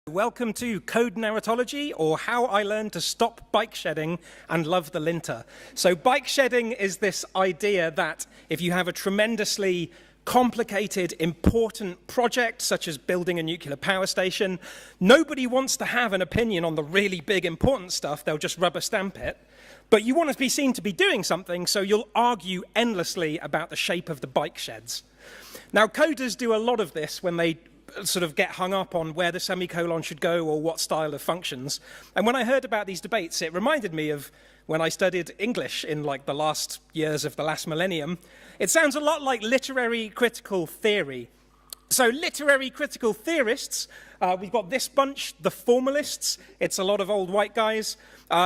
Welcome to Code Narratology, or How I Learned to Stop Bike Shedding and Love the Linter. So bike shedding is this idea that if you have a tremendously complicated, important project, such as building a nuclear power station, nobody wants to have an opinion on the really big, important stuff. They'll just rubber stamp it. But you want to be seen to be doing something, so you'll argue endlessly about the shape of the bike sheds. Now, coders do a lot of this when they sort of get hung up on where the semicolon should go or what style of functions. And when I heard about these debates, it reminded me of when I studied English in like the last years of the last millennium. It sounds a lot like literary critical theory. So literary critical theorists, we've got this bunch, the formalists. It's a lot of old white guys.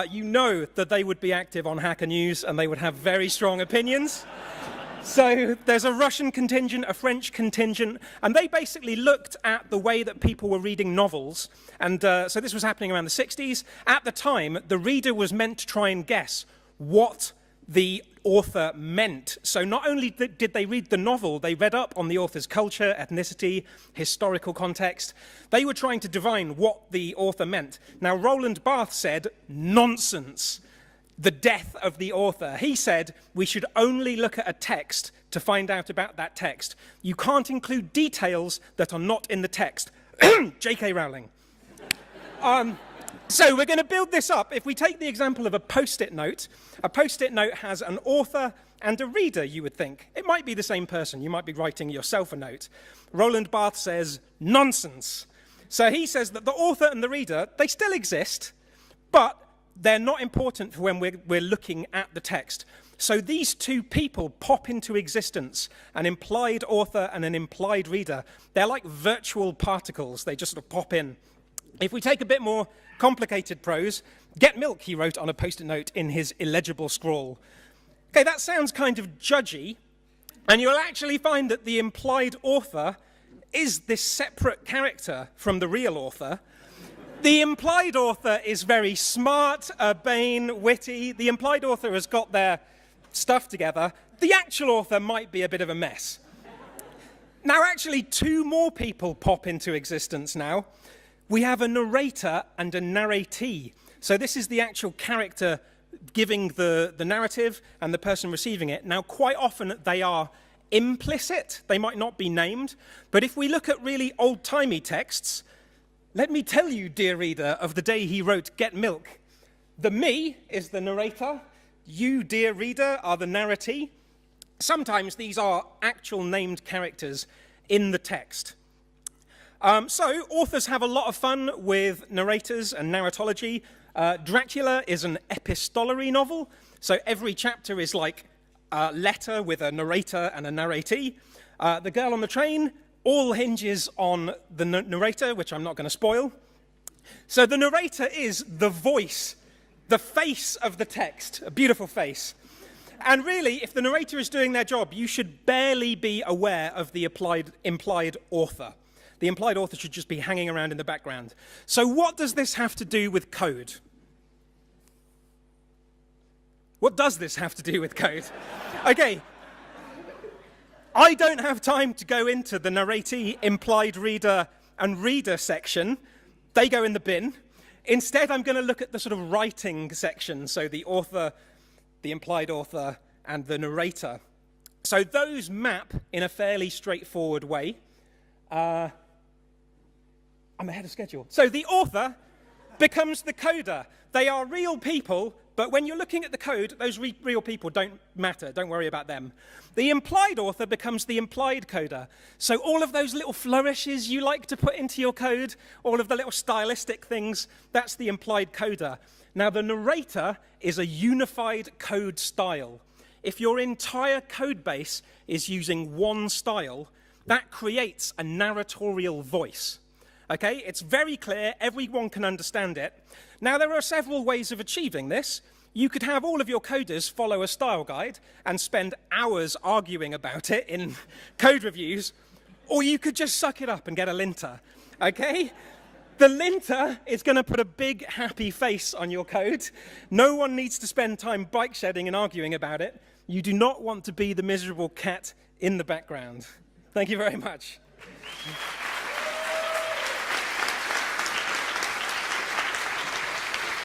You know that they would be active on Hacker News and they would have very strong opinions. So there's a Russian contingent, a French contingent, and they basically looked at the way that people were reading novels. And so this was happening around the 60s. At the time, the reader was meant to try and guess what the author meant. So not only did they read the novel, they read up on the author's culture, ethnicity, historical context. They were trying to divine what the author meant. Now, Roland Barthes said, nonsense. The death of the author. He said we should only look at a text to find out about that text. You can't include details that are not in the text. J.K. Rowling. So we're going to build this up. If we take the example of a post-it note has an author and a reader, you would think. It might be the same person. You might be writing yourself a note. Roland Barthes says, nonsense. So he says that the author and the reader, they still exist, but they're not important for when we're looking at the text. So these two people pop into existence, an implied author and an implied reader. They're like virtual particles. They just sort of pop in. If we take a bit more complicated prose, get milk, he wrote on a post-it note in his illegible scrawl. Okay, that sounds kind of judgy, and you'll actually find that the implied author is this separate character from the real author. The implied author is very smart, urbane, witty. The implied author has got their stuff together. The actual author might be a bit of a mess. Now, actually, two more people pop into existence now. We have a narrator and a narratee. So this is the actual character giving the narrative and the person receiving it. Now, quite often, they are implicit. They might not be named. But if we look at really old-timey texts, let me tell you, dear reader, of the day he wrote Get Milk. The me is the narrator. You, dear reader, are the narratee. Sometimes these are actual named characters in the text. So authors have a lot of fun with narrators and narratology. Dracula is an epistolary novel. So every chapter is like a letter with a narrator and a narratee. The Girl on the Train all hinges on the narrator, which I'm not going to spoil. So the narrator is the voice, the face of the text, a beautiful face. And really, if the narrator is doing their job, you should barely be aware of the implied author. The implied author should just be hanging around in the background. So what does this have to do with code? What does this have to do with code? Okay. I don't have time to go into the narratee, implied reader, and reader section. They go in the bin. Instead, I'm going to look at the sort of writing section, so the author, the implied author, and the narrator. So those map in a fairly straightforward way. I'm ahead of schedule. So the author becomes the coder. They are real people, but when you're looking at the code, those real people don't matter. Don't worry about them. The implied author becomes the implied coder. So all of those little flourishes you like to put into your code, all of the little stylistic things, that's the implied coder. Now, the narrator is a unified code style. If your entire code base is using one style, that creates a narratorial voice. Okay, it's very clear, everyone can understand it. Now, there are several ways of achieving this. You could have all of your coders follow a style guide and spend hours arguing about it in code reviews, or you could just suck it up and get a linter, okay? The linter is going to put a big, happy face on your code. No one needs to spend time bike shedding and arguing about it. You do not want to be the miserable cat in the background. Thank you very much.